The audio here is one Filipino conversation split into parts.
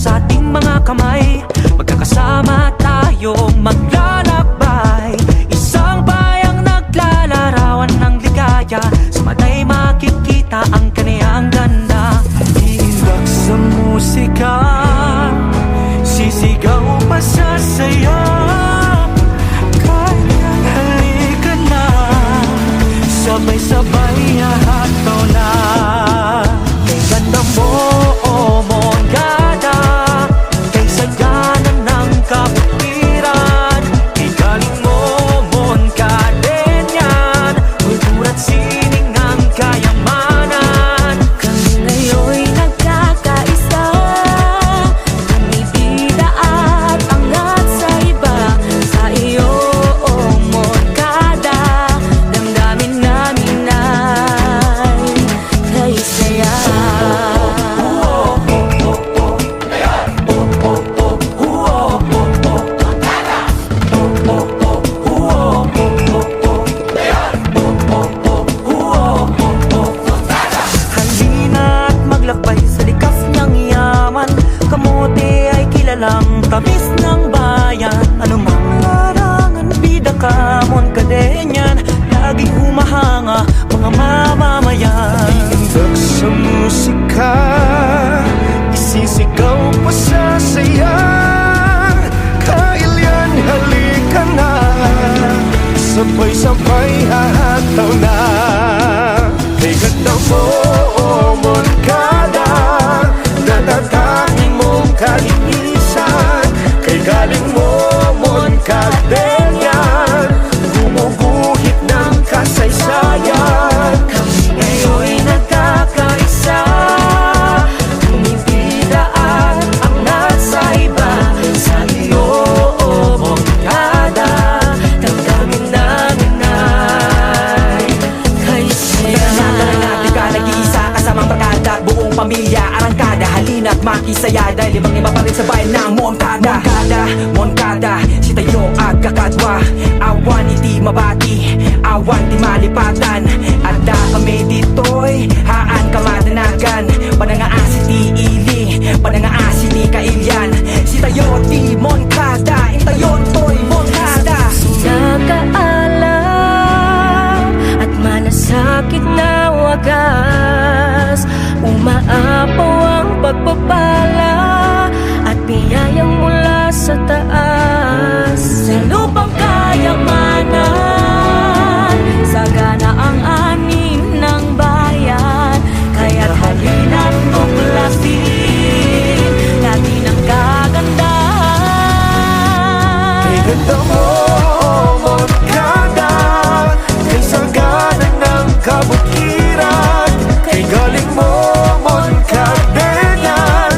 Sa ating mga kamay, magkakasama tayong maglalakbay. Isang bayang naglalarawan ng ligaya, sa mata'y makikita ang kaniyang ganda. Iimbak sa musika, sisigaw pa sa saya. Kaya halika na, sabay-sabay hahataw na. Kay ganda mo, oh Moncada, kay sagana ng kaputiran, kay galing mo Moncadeñan, kultura't sining ang kayamanan. Kami ngayon'y nagkakaisa, bida at angat sa iba. Sa iyo, oh Moncada, damdamin namin ay kay saya. Halina't maglakbay sa likas niyang yaman, kamote ay kilalang tamis ng bayan. Anumang larangan, bida ka Moncadeñan, laging humahanga mga mamamayan. Iimbak sa musika, isisigaw pa sa saya. Kailyan, halika na, sabay-sabay hahataw na. Kay ganda mo, oh Moncada, natatangin mong kalinisan. Kay galing mo Moncadeñan, gumuguhit ng kasaysayan. Kami ngayon'y nagkakaisa, bumibida at angat sa iba. Sa iyo, oh Moncada, damdamin namin ay kay saya. Di ka nag-iisa, kasamang barkada, buong pamilya, arangkada. Halina't makisaya, dahil ibang-iba pa rin sa bayan ng Moncada. Moncada, Moncada, si tayo at kakadwa. Awan iti mabati, awan di malipatan. Adda kami dito'y haan kamadanagan. Panangaasi ti ili, panangaasi ti kailyan. Si tayo ti Moncada, itayon to'y Moncada. Nakaalam at manasakit na wagas, umaapaw ang pagpapala at biyayang mula sa taas. Sa lupang kayamanan, sagana ang anim ng bayan. Kaya't halina't tuklasin natin ang kagandahan. Kay ganda mo, oh Moncada, kay sagana ng kabukiran, kay galing mo Moncadeñan,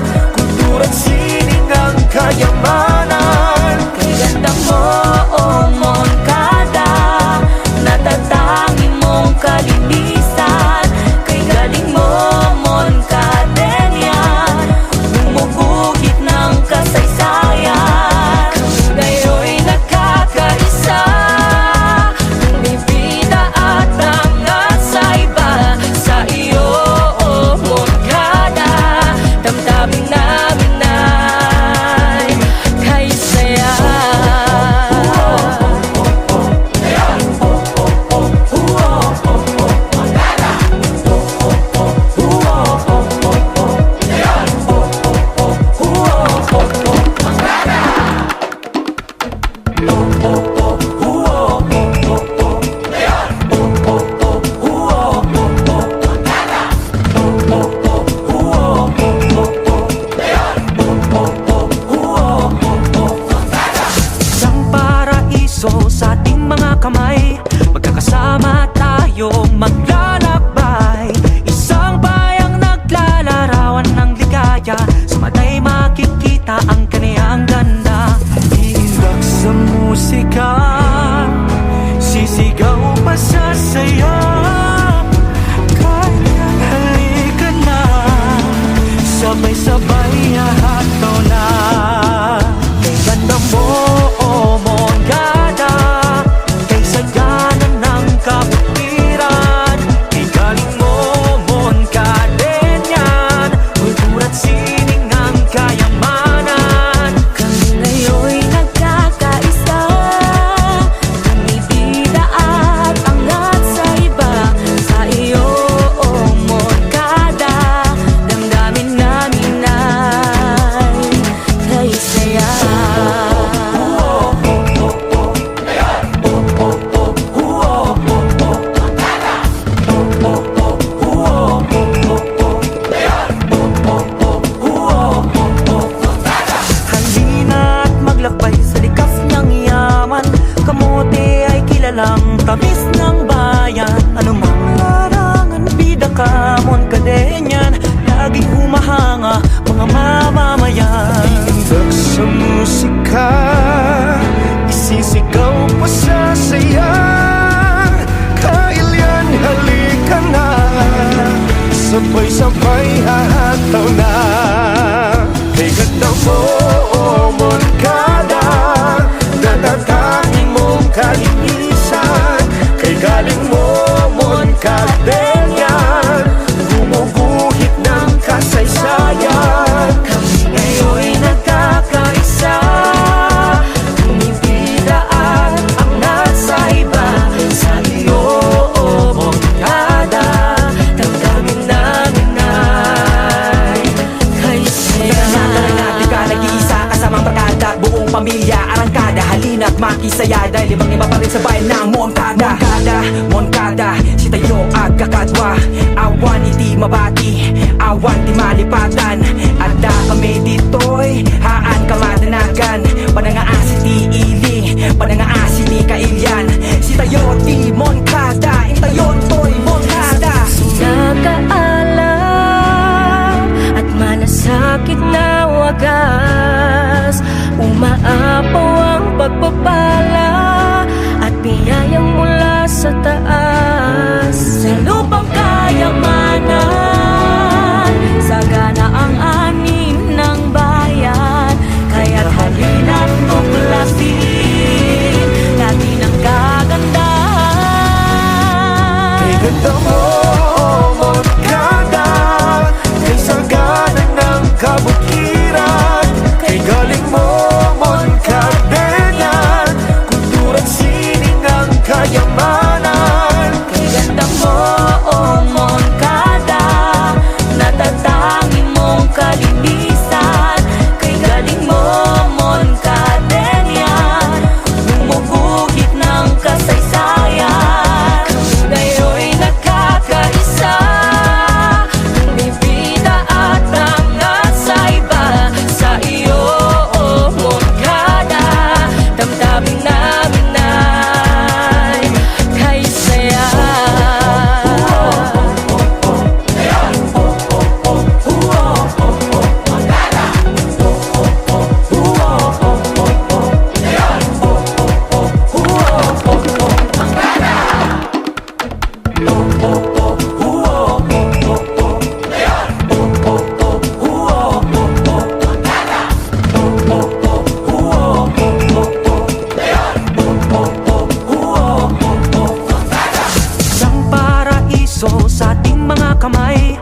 sabay-sabay hahataw na. Kay ganda mo, Moncada, natatanging mong kalinisan. Kay galing mo, Moncadenian, gumuguhit ng kasaysayan. Kami ngayon'y nagkakaisa, umibida at angat sa iba. Sa iyo, Moncada, damdamin namin ay kaysaya. Di ka nag-iisa kasamang barkada, buong pamilya, arangkada, halina't makisaya. Dahil ibang iba pa rin sa bayan ng Moncada. Moncada, Moncada, si tayo at kakadwa. Awan hindi mabati, awan di malipatan. At kami dito'y haan kamadanagan. Panangaasi ti ili, panangaasi ni kailyan. Si tayo ti Moncada, itayo to'y Moncada. Nakaalam at malasakit na wagas, umaapaw ang pagpapala at biyayang mula sa taas. Sa lupang kayamanan, sagana ang ani ng bayan. Kaya't halina't tuklasin natin ang kagandahan. Kay ganda mo, Moncada, kay sagana ng kabukiran. Kay galing mo, Moncadenian, kultura't sining ang kayamanan. Kay ganda mo, Moncada, natatanging mong kalinisan. Kay galing mo, Moncadenian, gumuguhit ng kasaysayan. Ngayon'y nagkakaisa, umibida at angat sa iba. Sa iyo, Moncada, damdamin namin ay kaysaya. Isang paraiso sa ating mga kamay,